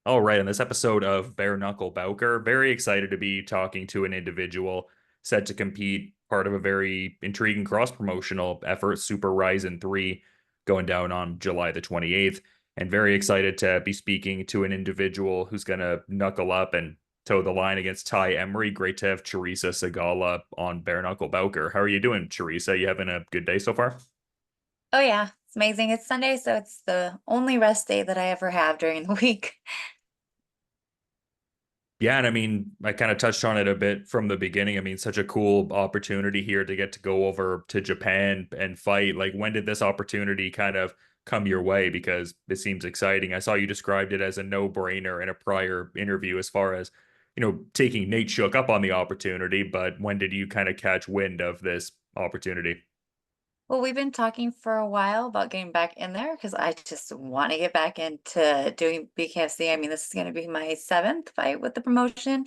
All right, on this episode of Bare Knuckle Bowker, very excited to be talking to an individual set to compete, part of a very intriguing cross-promotional effort, Super RIZIN 3, going down on July the 28th. And very excited to be speaking to an individual who's going to knuckle up and toe the line against Ty Emery. Great to have Charisa Sigala on Bare Knuckle Bowker. How are you doing, Charisa? You having a good day so far? Oh yeah, it's amazing. It's Sunday, so it's the only rest day that I ever have during the week. Yeah, and I mean, I kind of touched on it a bit from the beginning. I mean, such a cool opportunity here to get to go over to Japan and fight. Like, when did this opportunity kind of come your way? Because it seems exciting. I saw you described it as a no-brainer in a prior interview as far as, taking Nate Shook up on the opportunity, but when did you kind of catch wind of this opportunity? Well, we've been talking for a while about getting back in there because I just want to get back into doing BKFC. I mean, this is going to be my seventh fight with the promotion.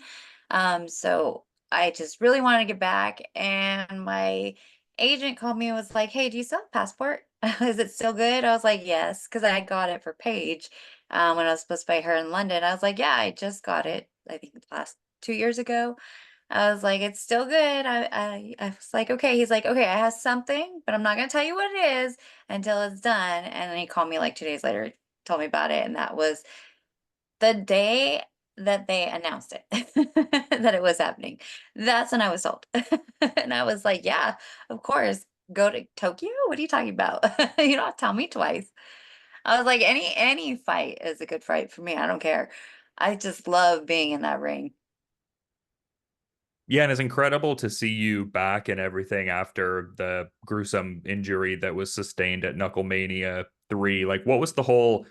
So I just really want to get back. And my agent called me and was like, "Hey, do you still have a passport? Is it still good?" I was like, "Yes," because I got it for Paige when I was supposed to fight her in London. I was like, "Yeah, I just got it. I think last 2 years ago." I was like, it's still good. I was like, okay. He's like, okay, I have something, but I'm not gonna tell you what it is until it's done. And then he called me like 2 days later, told me about it, and that was the day that they announced it that it was happening. That's when I was told, and I was like, yeah, of course. Go to Tokyo? What are you talking about? You don't have to tell me twice. I was like, any fight is a good fight for me. I don't care. I just love being in that ring. Yeah, and it's incredible to see you back and everything after the gruesome injury that was sustained at KnuckleMania 3. Like, what was the whole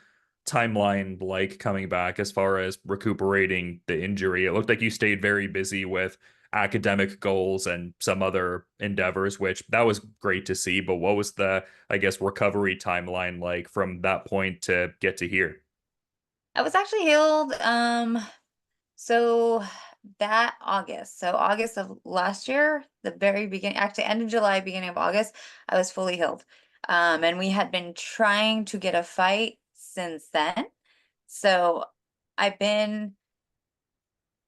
timeline like coming back as far as recuperating the injury? It looked like you stayed very busy with academic goals and some other endeavors, which that was great to see. But what was the, I guess, recovery timeline like from that point to get to here? I was actually healed. So that August, so August of last year, the very beginning, actually end of July, beginning of August, I was fully healed. And we had been trying to get a fight since then. So I've been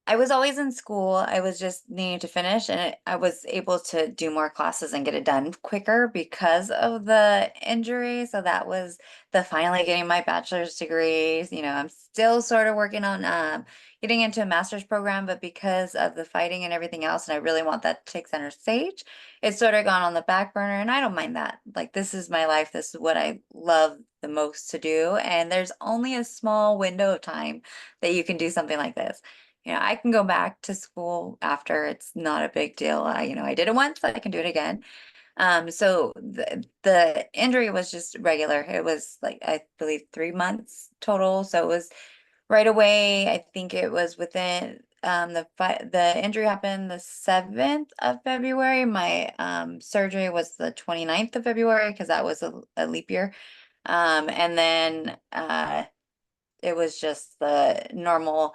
I was always in school. I was just needing to finish, and I was able to do more classes and get it done quicker because of the injury. So that was the finally getting my bachelor's degrees. I'm still sort of working on getting into a master's program, but because of the fighting and everything else, and I really want that to take center stage, it's sort of gone on the back burner, and I don't mind that. Like, this is my life. This is what I love the most to do, and there's only a small window of time that you can do something like this. I can go back to school after. It's not a big deal. I did it once, I can do it again. So the injury was just regular. It was like, I believe, 3 months total. So it was right away. I think it was within the injury happened the 7th of February. My surgery was the 29th of February because that was a leap year. And then it was just the normal,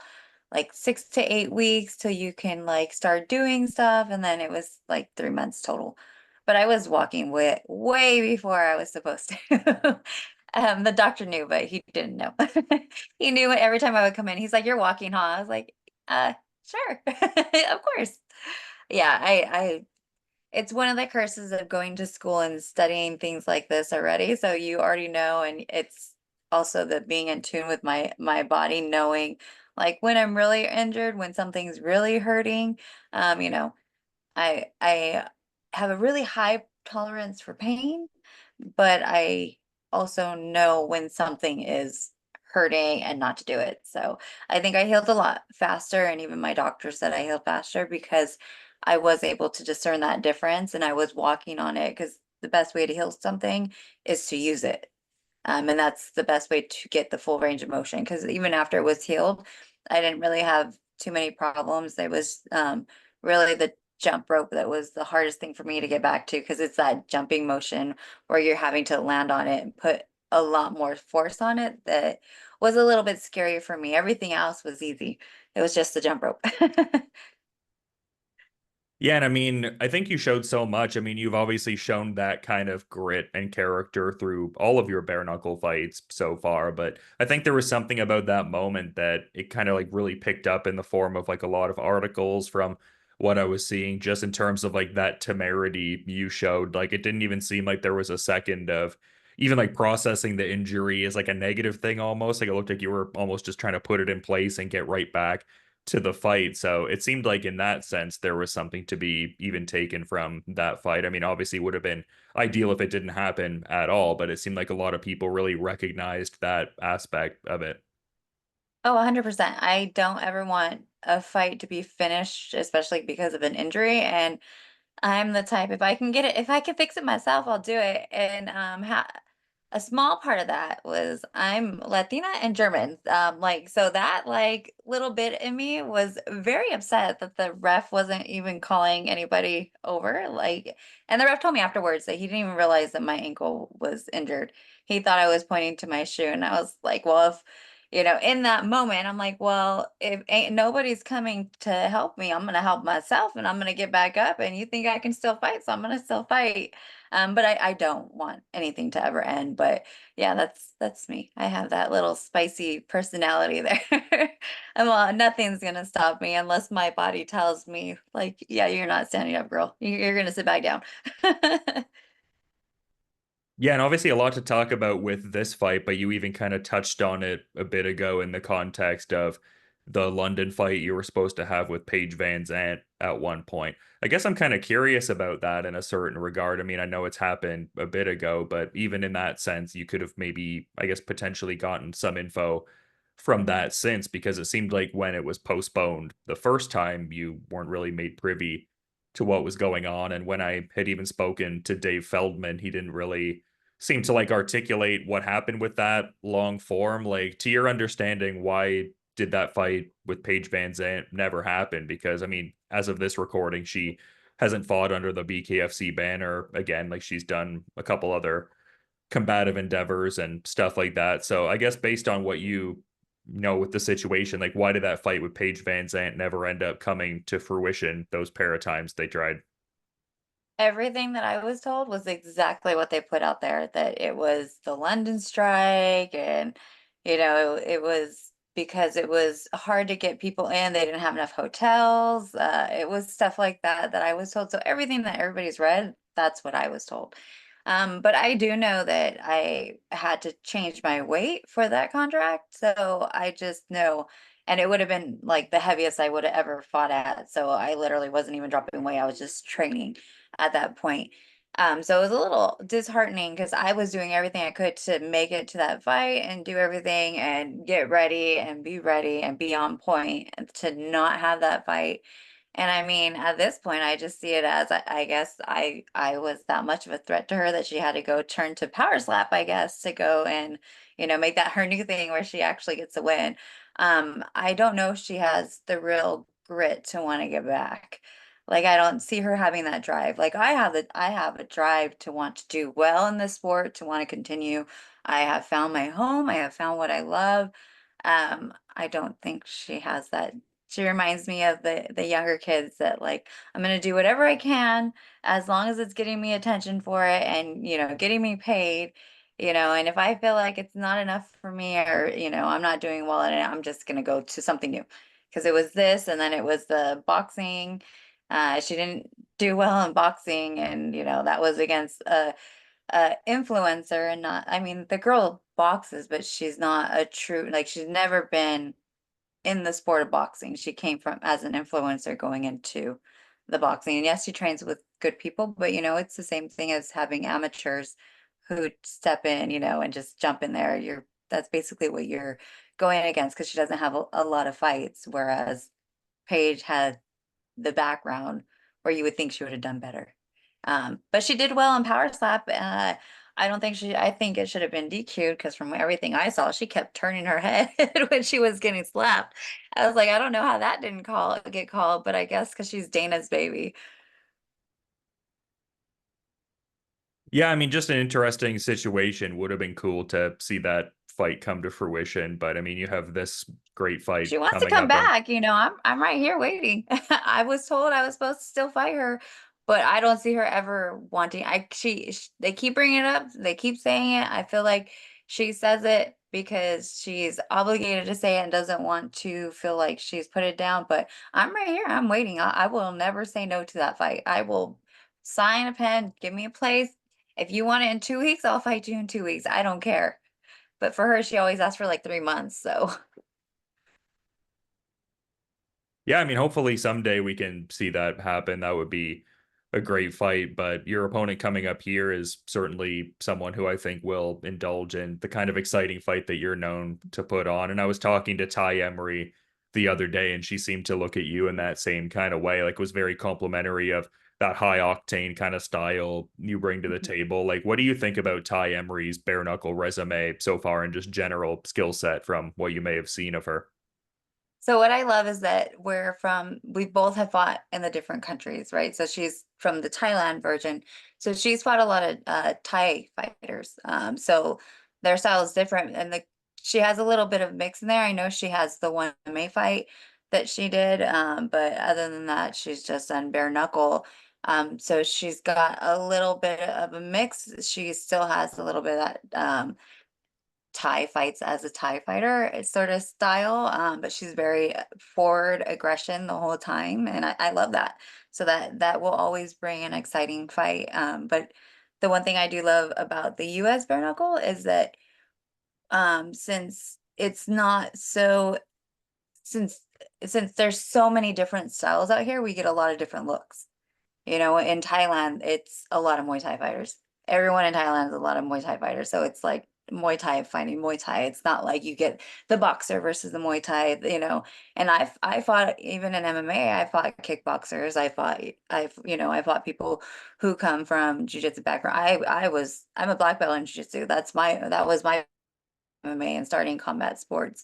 like, 6 to 8 weeks till you can like start doing stuff, and then it was like 3 months total. But I was walking way before I was supposed to. The doctor knew, but he didn't know. He knew every time I would come in. He's like, "You're walking, huh?" I was like, sure, of course." Yeah, it's one of the curses of going to school and studying things like this already. So you already know, and it's also the being in tune with my body, knowing like when I'm really injured, when something's really hurting. Um, you know, I have a really high tolerance for pain, but I also know when something is hurting and not to do it. So I think I healed a lot faster, and even my doctor said I healed faster because I was able to discern that difference and I was walking on it, because the best way to heal something is to use it. And that's the best way to get the full range of motion. Because even after it was healed, I didn't really have too many problems. It was really the jump rope that was the hardest thing for me to get back to, because it's that jumping motion where you're having to land on it and put a lot more force on it that was a little bit scary for me. Everything else was easy. It was just the jump rope. Yeah, and I mean, I think you showed so much. I mean, you've obviously shown that kind of grit and character through all of your bare knuckle fights so far, but I think there was something about that moment that it kind of like really picked up in the form of like a lot of articles from what I was seeing, just in terms of like that temerity you showed. Like it didn't even seem like there was a second of even like processing the injury as like a negative thing almost. Like it looked like you were almost just trying to put it in place and get right back to the fight. So it seemed like in that sense there was something to be even taken from that fight. I mean, obviously it would have been ideal if it didn't happen at all, but it seemed like a lot of people really recognized that aspect of it. Oh, 100%. I don't ever want a fight to be finished, especially because of an injury. And I'm the type, if I can get it, if I can fix it myself, I'll do it. And a small part of that was I'm Latina and German. Like so that like little bit in me was very upset that the ref wasn't even calling anybody over. Like, and the ref told me afterwards that he didn't even realize that my ankle was injured. He thought I was pointing to my shoe, and I was like, well, if in that moment, I'm like, well, if ain't nobody's coming to help me, I'm gonna help myself and I'm gonna get back up. And you think I can still fight, so I'm gonna still fight. But I don't want anything to ever end. But yeah, that's me. I have that little spicy personality there. And well, nothing's gonna stop me unless my body tells me, like, yeah, you're not standing up, girl. You're gonna sit back down. Yeah, and obviously a lot to talk about with this fight, but you even kind of touched on it a bit ago in the context of the London fight you were supposed to have with Paige VanZant at one point. I guess I'm kind of curious about that in a certain regard. I mean, I know it's happened a bit ago, but even in that sense, you could have maybe, I guess, potentially gotten some info from that since, because it seemed like when it was postponed the first time, you weren't really made privy to what was going on. And when I had even spoken to Dave Feldman, he didn't really seem to like articulate what happened with that long form. Like, to your understanding, why did that fight with Paige VanZant never happen? Because I mean, as of this recording, she hasn't fought under the BKFC banner again. Like she's done a couple other combative endeavors and stuff like that. So I guess based on what you know with the situation, like why did that fight with Paige VanZant never end up coming to fruition those pair of times they tried? Everything that I was told was exactly what they put out there, that it was the London strike and, it was because it was hard to get people in, they didn't have enough hotels, it was stuff like that that I was told. So everything that everybody's read, that's what I was told. But I do know that I had to change my weight for that contract, so I just know, and it would have been like the heaviest I would have ever fought at. So I literally wasn't even dropping weight. I was just training at that point. So it was a little disheartening because I was doing everything I could to make it to that fight and do everything and get ready and be on point, and to not have that fight. And I mean, at this point, I just see it as I guess I was that much of a threat to her that she had to go turn to power slap, I guess, to go and make that her new thing where she actually gets a win. I don't know if she has the real grit to want to get back. Like I don't see her having that drive. Like I have a drive to want to do well in this sport, to want to continue. I have found my home. I have found what I love. I don't think she has that. She reminds me of the younger kids that like I'm gonna do whatever I can as long as it's getting me attention for it and getting me paid. And if I feel like it's not enough for me, or I'm not doing well in it, I'm just gonna go to something new. Because it was this, and then it was the boxing. She didn't do well in boxing, and that was against a influencer, and not. I mean, the girl boxes, but she's not a true, like she's never been in the sport of boxing. She came from as an influencer going into the boxing. And yes, she trains with good people, but it's the same thing as having amateurs who step in, and just jump in there. That's basically what you're going against, because she doesn't have a lot of fights, whereas Paige had the background where you would think she would have done better. But she did well in power slap. I think it should have been DQ'd, because from everything I saw, she kept turning her head when she was getting slapped. I was like, I don't know how that didn't get called, but I guess because she's Dana's baby. Yeah, I mean, just an interesting situation. Would have been cool to see that fight come to fruition. But I mean, you have this great fight She wants to coming come up on. back, I'm right here waiting. I was told I was supposed to still fight her, but I don't see her ever wanting. They keep bringing it up, they keep saying it. I feel like she says it because she's obligated to say it and doesn't want to feel like she's put it down. But I'm right here, I'm waiting. I will never say no to that fight. I will sign a pen, give me a place. If you want it in 2 weeks, I'll fight you in 2 weeks. I don't care. But for her, she always asks for like 3 months, so. Yeah, I mean, hopefully someday we can see that happen. That would be a great fight. But your opponent coming up here is certainly someone who I think will indulge in the kind of exciting fight that you're known to put on. And I was talking to Ty Emery the other day, and she seemed to look at you in that same kind of way, like was very complimentary of that high octane kind of style you bring to the table. Like, what do you think about Ty Emery's bare knuckle resume so far and just general skill set from what you may have seen of her? So what I love is that we both have fought in the different countries, right? So she's from the Thailand version. So she's fought a lot of Thai fighters. So their style is different and she has a little bit of mix in there. I know she has the one MMA fight that she did. But other than that, she's just done bare knuckle. So she's got a little bit of a mix. She still has a little bit of that Thai fights as a Thai fighter sort of style, but she's very forward aggression the whole time, and I love that. So that will always bring an exciting fight. But the one thing I do love about the U.S. bare knuckle is that since it's not so since since there's so many different styles out here, we get a lot of different looks. In Thailand, it's a lot of Muay Thai fighters. Everyone in Thailand is a lot of Muay Thai fighters. So it's like Muay Thai fighting Muay Thai. It's not like you get the boxer versus the Muay Thai. And I fought even in MMA, I fought kickboxers. I fought people who come from jiu-jitsu background. I'm a black belt in jiu-jitsu. That was my MMA and starting combat sports.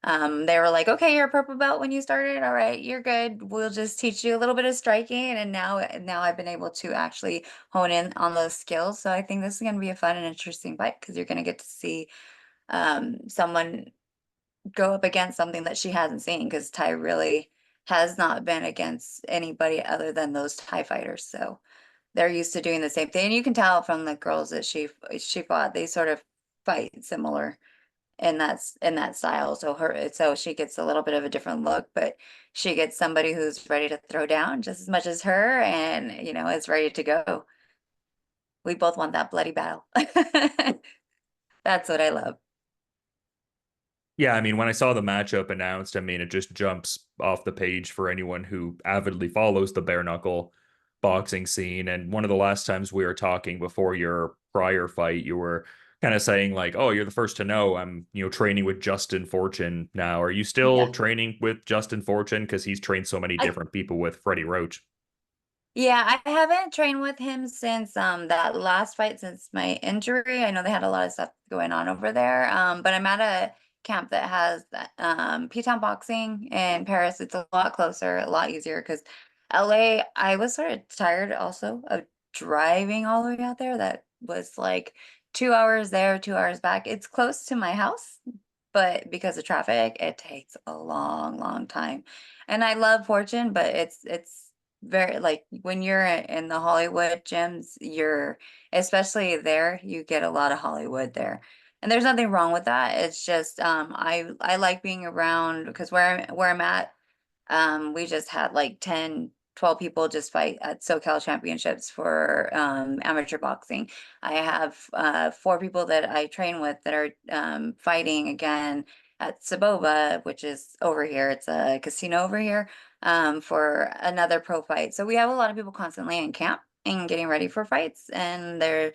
They were like, okay, you're a purple belt when you started. All right, you're good. We'll just teach you a little bit of striking. And now I've been able to actually hone in on those skills. So I think this is going to be a fun and interesting fight because you're going to get to see someone go up against something that she hasn't seen because Ty really has not been against anybody other than those Thai fighters. So they're used to doing the same thing. And you can tell from the girls that she fought, they sort of fight similar in that style. So she gets a little bit of a different look, but she gets somebody who's ready to throw down just as much as her and is ready to go. We both want that bloody battle. That's what I love. Yeah, I mean, when I saw the matchup announced, I mean, it just jumps off the page for anyone who avidly follows the bare knuckle boxing scene. And one of the last times we were talking before your prior fight, you were kind of saying like, "Oh, you're the first to know I'm, training with Justin Fortune now." Are you still Yeah. training with Justin Fortune? Because he's trained so many I different people with Freddie Roach. Yeah, I haven't trained with him since that last fight since my injury. I know they had a lot of stuff going on over there. But I'm at a camp that has that P-Town boxing in Paris. It's a lot closer, a lot easier because LA, I was sort of tired also of driving all the way out there. That was like 2 hours there, 2 hours back. It's close to my house, but because of traffic, it takes a long, long time. And I love Fortune, but it's very like when you're in the Hollywood gyms, especially there, you get a lot of Hollywood there. And there's nothing wrong with that. It's just I like being around because where I'm at, we just had like 10, 12 people just fight at SoCal Championships for amateur boxing. I have 4 people that I train with that are fighting again at Saboba, which is over here. It's a casino over here for another pro fight. So we have a lot of people constantly in camp and getting ready for fights, and they're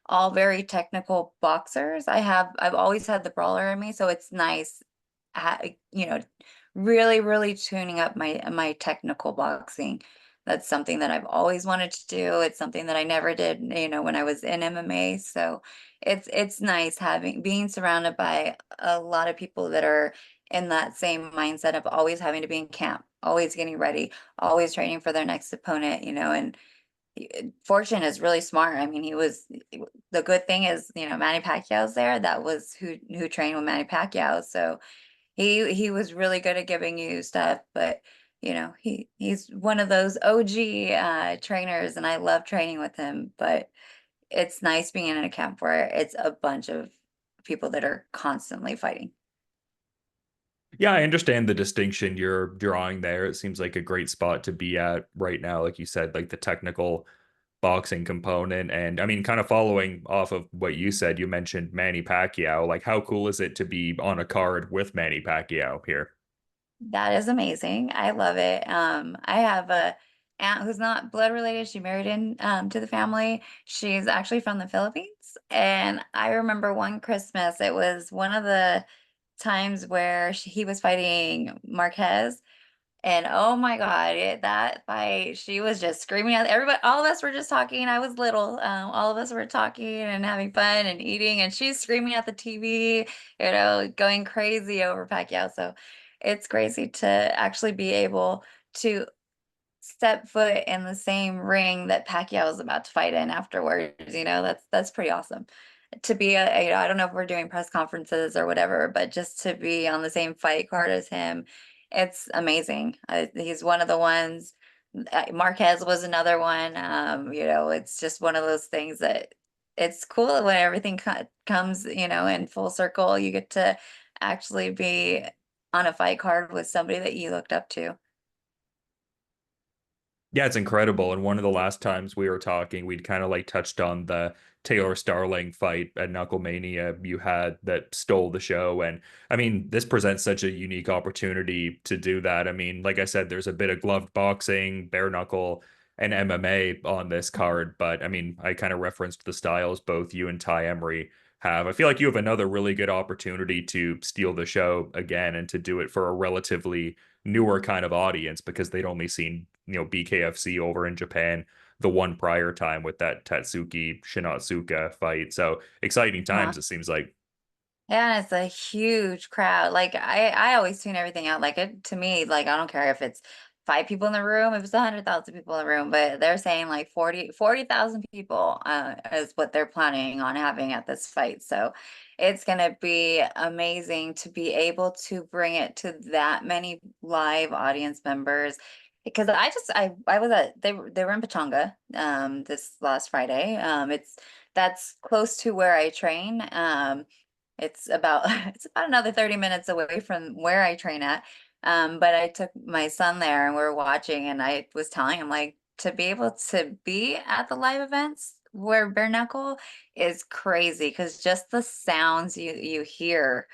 all very technical boxers. I've always had the brawler in me, so it's nice, ha- you know, really, really tuning up my technical boxing. That's something that I've always wanted to do. It's something that I never did, when I was in MMA. So it's nice being surrounded by a lot of people that are in that same mindset of always having to be in camp, always getting ready, always training for their next opponent, and Fortune is really smart. I mean, the good thing is, Manny Pacquiao's there. That was who trained with Manny Pacquiao. So he was really good at giving you stuff, but he's one of those OG trainers, and I love training with him. But it's nice being in a camp where it's a bunch of people that are constantly fighting. Yeah, I understand the distinction you're drawing there. It seems like a great spot to be at right now, like you said, like the technical boxing component. And I mean, kind of following off of what you said, you mentioned Manny Pacquiao. Like, how cool is it to be on a card with Manny Pacquiao here? That is amazing. I love it. I have a aunt who's not blood related. She married in to the family. She's actually from the Philippines. And I remember one Christmas, it was one of the times where he was fighting Marquez. And oh my God, that fight, she was just screaming at everybody. All of us were just talking. I was little. All of us were talking and having fun and eating, and she's screaming at the TV, going crazy over Pacquiao. So it's crazy to actually be able to step foot in the same ring that Pacquiao is about to fight in afterwards. That's pretty awesome. To be I don't know if we're doing press conferences or whatever, but just to be on the same fight card as him, it's amazing. He's one of the ones. Marquez was another one. It's just one of those things that it's cool when everything comes, in full circle. You get to actually be on a fight card with somebody that you looked up to. Yeah, it's incredible. And one of the last times we were talking, we'd kind of like touched on the Taylor Starling fight at KnuckleMania you had that stole the show. And I mean, this presents such a unique opportunity to do that. I mean, like I said, there's a bit of gloved boxing, bare knuckle, and MMA on this card. But I mean, I kind of referenced the styles both you and Ty Emery have. I feel like you have another really good opportunity to steal the show again and to do it for a relatively newer kind of audience because they'd only seen, BKFC over in Japan the one prior time with that Tatsuki Shinotsuka fight. So exciting times, it seems like. Yeah, it's a huge crowd. Like I always tune everything out. Like to me, like I don't care if it's five people in the room, if it's 100,000 people in the room, but they're saying like 40,000 people is what they're planning on having at this fight. So it's gonna be amazing to be able to bring it to that many live audience members. Because I was at they were in Pachanga this last Friday. That's close to where I train. It's about it's about another 30 minutes away from where I train at. But I took my son there and we were watching, and I was telling him like to be able to be at the live events where bare knuckle is crazy because just the sounds you hear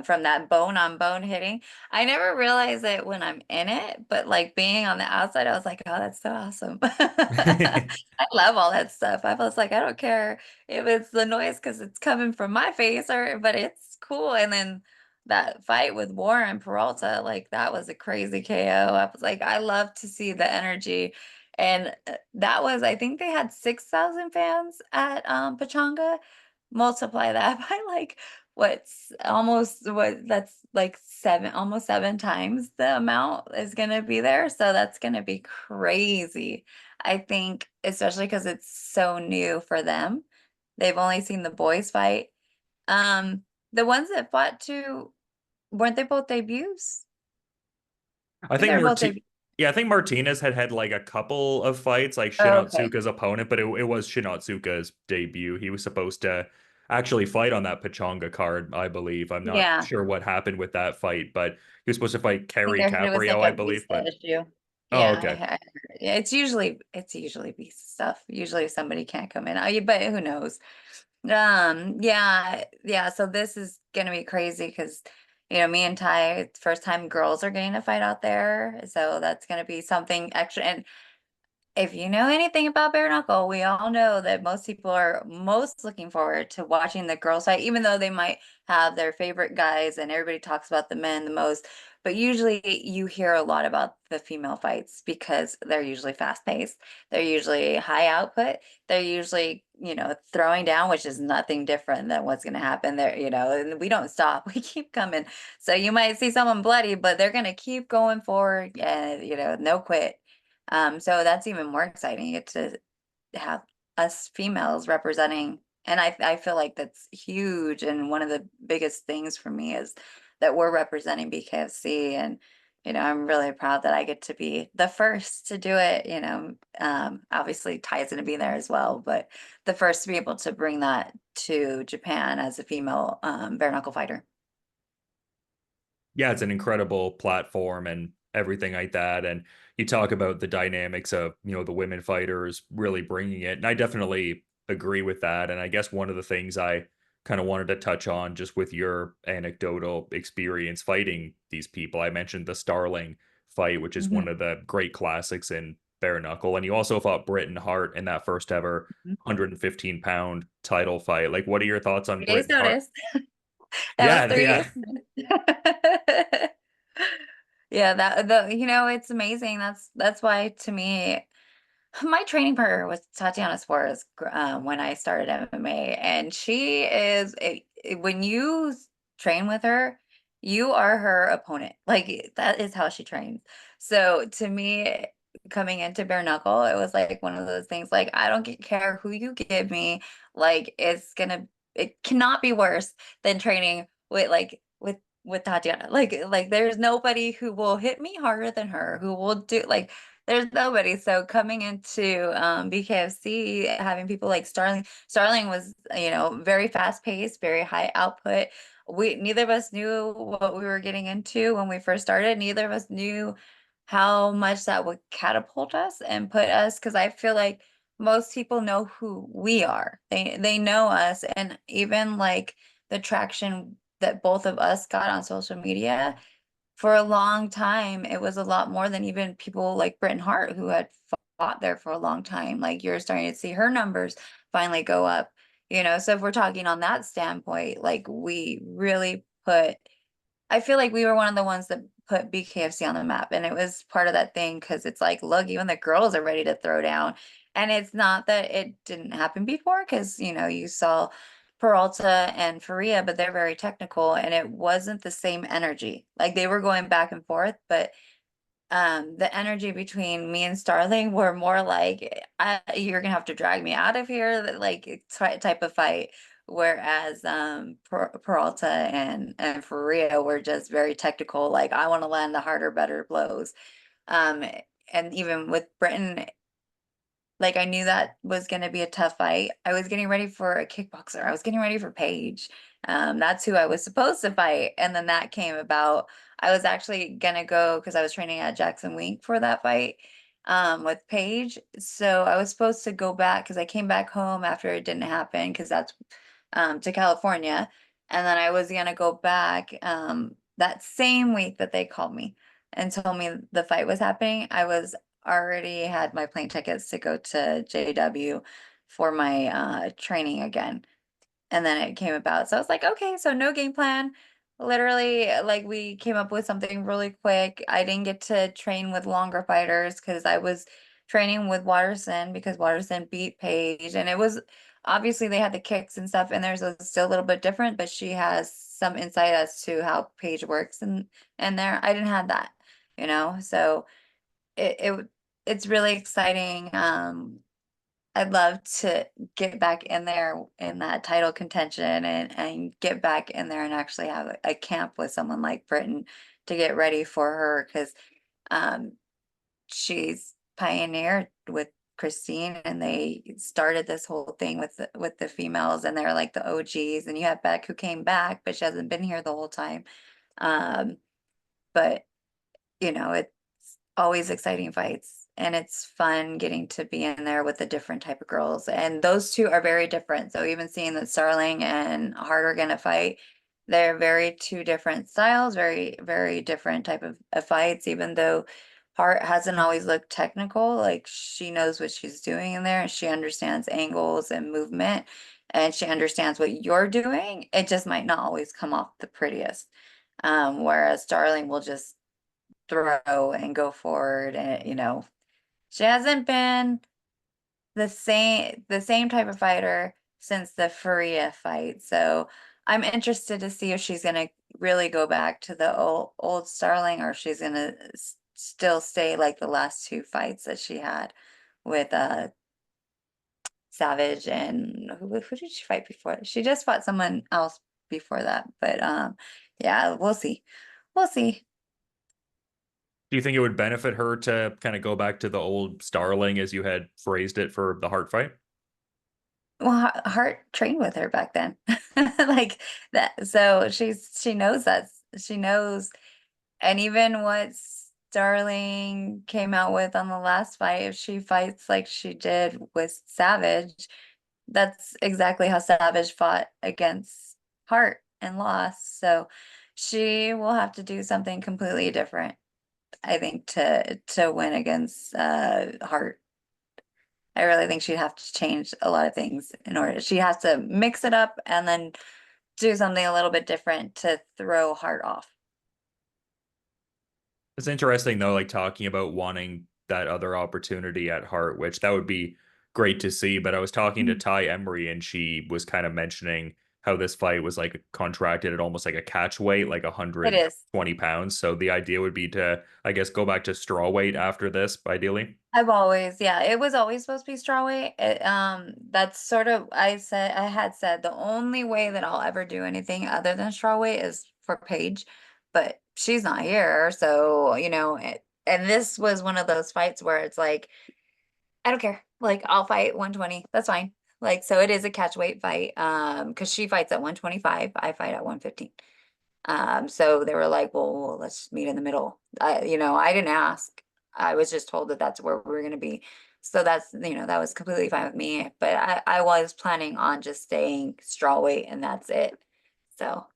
from that bone on bone hitting. I never realize it when I'm in it, but like being on the outside, I was like, oh, that's so awesome. I love all that stuff. I was like, I don't care if it's the noise because it's coming from my face, but it's cool. And then that fight with Warren Peralta, like that was a crazy KO. I was like, I love to see the energy. And that was, I think they had 6,000 fans at Pachanga. Multiply that by like what that's like almost seven times the amount is gonna be there. So that's gonna be crazy. I think, especially because it's so new for them. They've only seen the boys fight. Um, the ones that fought too, weren't they both debuts? I I think think they were both Marti debuts. Yeah, I think Martinez had like a couple of fights, like Oh, okay. Shinotsuka's opponent, but it was Shinotsuka's debut. He was supposed to actually fight on that Pachanga card, I believe. I'm not Yeah. sure what happened with that fight, but he was supposed to fight I think Kerry there was like Caprio, I a believe. visa But issue. oh, Yeah, okay. I heard. Yeah, it's usually visa stuff. Usually somebody can't come in. But who knows? Yeah, yeah. So this is gonna be crazy because me and Ty, it's first time girls are getting to fight out there. So that's gonna be something extra. And if you know anything about bare knuckle, we all know that most people are most looking forward to watching the girls fight, even though they might have their favorite guys and everybody talks about the men the most. But usually you hear a lot about the female fights because they're usually fast paced. They're usually high output. They're usually, throwing down, which is nothing different than what's going to happen there, and we don't stop. We keep coming. So you might see someone bloody, but they're going to keep going forward and, no quit. So that's even more exciting. You get to have us females representing, and I feel like that's huge. And one of the biggest things for me is that we're representing BKFC, and I'm really proud that I get to be the first to do it. Obviously Ty's gonna be there as well, but the first to be able to bring that to Japan as a female bare knuckle fighter. Yeah, it's an incredible platform and everything like that. And you talk about the dynamics of, the women fighters really bringing it. And I definitely agree with that. And I guess one of the things I kind of wanted to touch on just with your anecdotal experience fighting these people, I mentioned the Starling fight, which is one Mhm. of the great classics in bare knuckle. And you also fought Britain Hart in that first ever 115-pound title fight. Like, what are your thoughts on 3 days Britain Hart? notice. That was Yeah, 3 days. yeah. Yeah, it's amazing. That's why to me, my training partner was Tatiana Suarez when I started MMA, and she is when you train with her, you are her opponent. Like that is how she trains. So to me, coming into bare knuckle, it was like one of those things. Like I don't care who you give me. Like it cannot be worse than training with Tatiana. Like there's nobody who will hit me harder than her, who will do like there's nobody. So coming into BKFC, having people like Starling was, very fast paced, very high output. Neither of us knew what we were getting into when we first started. Neither of us knew how much that would catapult us and put us, because I feel like most people know who we are. They know us, and even like the traction that both of us got on social media for a long time, it was a lot more than even people like Britain Hart who had fought there for a long time. Like you're starting to see her numbers finally go up, So if we're talking on that standpoint, like we really I feel like we were one of the ones that put BKFC on the map. And it was part of that thing because it's like, look, even the girls are ready to throw down. And it's not that it didn't happen before, because, you saw Peralta and Faria, but they're very technical and it wasn't the same energy. Like they were going back and forth, but the energy between me and Starling were more like you're gonna have to drag me out of here, like type of fight. Whereas Peralta and Faria were just very technical, like I want to land the harder, better blows. Um, and even with Britain, like I knew that was going to be a tough fight. I was getting ready for a kickboxer. I was getting ready for Paige. That's who I was supposed to fight. And then that came about. I was actually gonna go because I was training at Jackson Wink for that fight with Paige. So I was supposed to go back because I came back home after it didn't happen, because that's to California. And then I was gonna go back that same week that they called me and told me the fight was happening. I was already had my plane tickets to go to JW for my training again. And then it came about. So I was like, okay, so no game plan. Literally, like we came up with something really quick. I didn't get to train with longer fighters because I was training with Watterson because Watterson beat Paige. And it was obviously they had the kicks and stuff, and there's still a little bit different, but she has some insight as to how Paige works and there. I didn't have that. So it's really exciting. I'd love to get back in there in that title contention and get back in there and actually have a camp with someone like Britain to get ready for her, because um, she's pioneered with Christine, and they started this whole thing with the females, and they're like the OGs. And you have Beck who came back, but she hasn't been here the whole time. Um, but it's always exciting fights, and it's fun getting to be in there with the different type of girls. And those two are very different. So even seeing that Starling and Hart are gonna fight, they're very two different styles, very, very different type of fights, even though Hart hasn't always looked technical. Like she knows what she's doing in there, and she understands angles and movement, and she understands what you're doing. It just might not always come off the prettiest. Whereas Starling will just throw and go forward, and she hasn't been the same type of fighter since the Faria fight. So I'm interested to see if she's gonna really go back to the old Starling, or if she's gonna still stay like the last two fights that she had with Savage, and who did she fight before? She just fought someone else before that. But yeah, we'll see. We'll see. Do you think it would benefit her to kind of go back to the old Starling, as you had phrased it, for the Hart fight? Well, Hart trained with her back then. Like that. So she knows that. She knows. And even what Starling came out with on the last fight, if she fights like she did with Savage, that's exactly how Savage fought against Hart and lost. So she will have to do something completely different, I think, to win against Hart. I really think she'd have to change a lot of things in order. She has to mix it up and then do something a little bit different to throw Hart off. It's interesting though, like talking about wanting that other opportunity at Hart, which that would be great to see. But I was talking to Mhm. Ty Emery, and she was kind of mentioning how this fight was like contracted at almost like a catch weight, like It 120 is. pounds. So the idea would be to, I guess, go back to straw weight after this, ideally. I've always, yeah, it was always supposed to be strawweight. That's sort of, I had said the only way that I'll ever do anything other than strawweight is for Paige, but she's not here. So, and this was one of those fights where it's like, I don't care. Like, I'll fight 120. That's fine. Like, so it is a catch weight fight. Because she fights at 125, I fight at 115. So they were like, well, let's meet in the middle. I didn't ask. I was just told that that's where we were going to be. So that was completely fine with me. But I was planning on just staying straw weight and that's it. So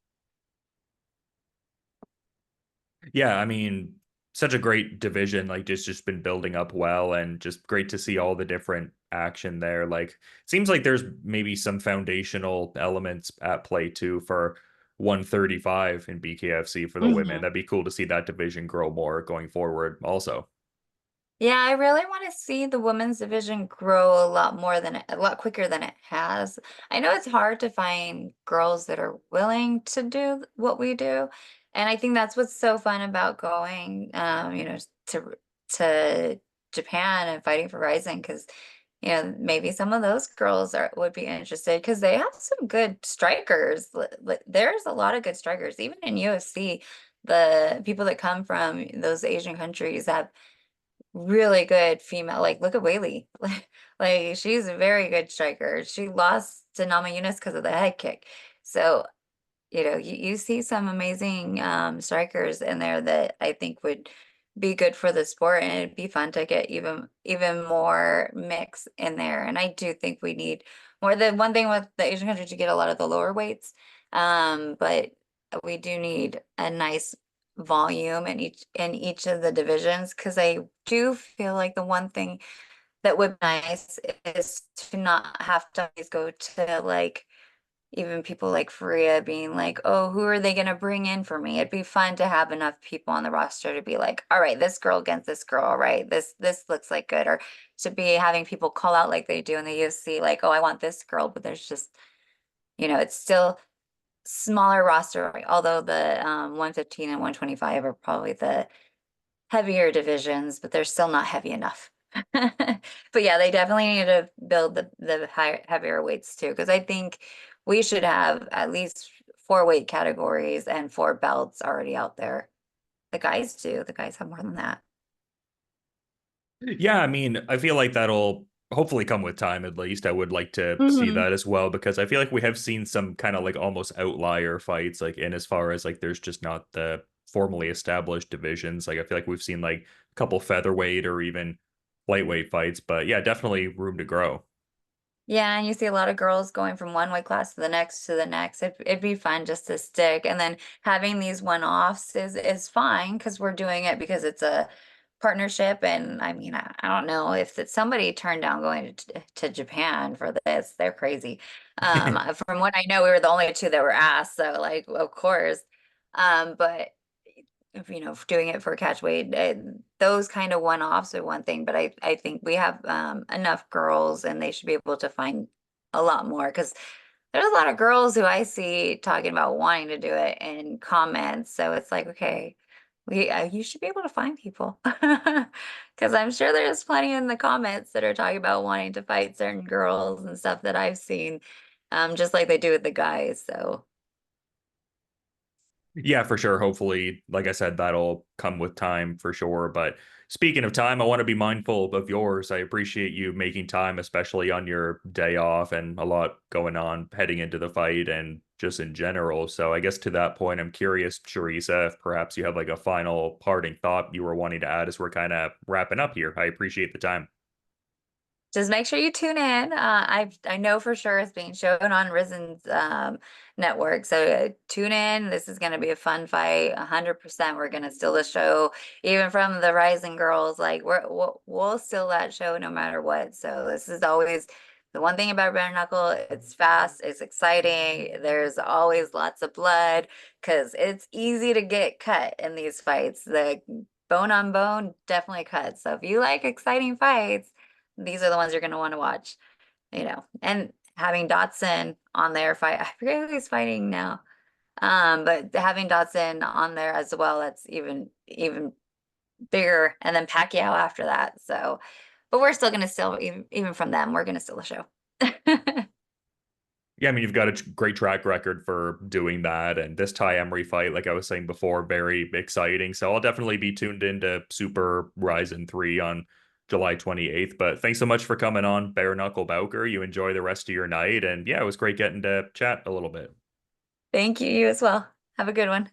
Yeah, I mean, such a great division, like just been building up well, and just great to see all the different action there. Like, seems like there's maybe some foundational elements at play too for 135 in BKFC for the women. mhm. That'd be cool to see that division grow more going forward also. Yeah, I really want to see the women's division grow a lot quicker than it has. I know it's hard to find girls that are willing to do what we do. And I think that's what's so fun about going, to Japan and fighting for Rising, because, maybe some of those girls would be interested because they have some good strikers. There's a lot of good strikers, even in UFC. The people that come from those Asian countries have really good female. Like, look at Whaley. Like, she's a very good striker. She lost to Nama Yunus because of the head kick. So, you see some amazing strikers in there that I think would be good for the sport, and it'd be fun to get even more mix in there. And I do think we need more. The one thing with the Asian countries, you get a lot of the lower weights, but we do need a nice volume in each of the divisions, because I do feel like the one thing that would be nice is to not have to always go to like even people like Faria being like, oh, who are they going to bring in for me? It'd be fun to have enough people on the roster to be like, all right, this girl against this girl, all right, this looks like good, or to be having people call out like they do in the UFC, like, oh, I want this girl, but there's just, it's still smaller roster, right? Although the 115 and 125 are probably the heavier divisions, but they're still not heavy enough. But yeah, they definitely need to build the heavier weights too, because I think we should have at least four weight categories and four belts already out there. The guys do. The guys have more than that. Yeah, I mean, I feel like that'll hopefully come with time at least. I would like to see Hmm. that as well, because I feel like we have seen some kind of like almost outlier fights, like in as far as like there's just not the formally established divisions. Like I feel like we've seen like a couple featherweight or even lightweight fights, but yeah, definitely room to grow. Yeah, and you see a lot of girls going from one weight class to the next to the next. It'd be fun just to stick. And then having these one-offs is fine because we're doing it because it's a partnership. And I mean, I don't know if that somebody turned down going to Japan for this. They're crazy. From what I know, we were the only two that were asked. So like, of course. But if, doing it for catch weight, those kind of one-offs are one thing, but I think we have enough girls and they should be able to find a lot more, because there's a lot of girls who I see talking about wanting to do it in comments. So it's like, okay, You should be able to find people because I'm sure there's plenty in the comments that are talking about wanting to fight certain girls and stuff that I've seen, just like they do with the guys. So Yeah, for sure. Hopefully, like I said, that'll come with time for sure. But speaking of time, I want to be mindful of yours. I appreciate you making time, especially on your day off and a lot going on heading into the fight and just in general. So I guess to that point, I'm curious, Charisa, if perhaps you have like a final parting thought you were wanting to add as we're kind of wrapping up here. I appreciate the time. just make sure you tune in. I know for sure it's being shown on Rizin's network. So tune in. This is going to be a fun fight. 100%. We're going to steal the show, even from the Rising girls. Like we'll steal that show no matter what. So this is always the one thing about Bare Knuckle. It's fast. It's exciting. There's always lots of blood because it's easy to get cut in these fights. The bone on bone definitely cuts. So if you like exciting fights, these are the ones you're going to want to watch, and having Dotson on there fight, I forget who he's fighting now. But having Dotson on there as well, that's even bigger. And then Pacquiao after that. So, but we're still going to still, even from them, we're going to steal the show. Yeah, I mean, you've got a great track record for doing that. And this Ty Emery fight, like I was saying before, very exciting. So I'll definitely be tuned into Super RIZIN 3 on July 28th. But thanks so much for coming on, Bare Knuckle Bowker. You enjoy the rest of your night. And yeah, it was great getting to chat a little bit. Thank you. You as well. Have a good one.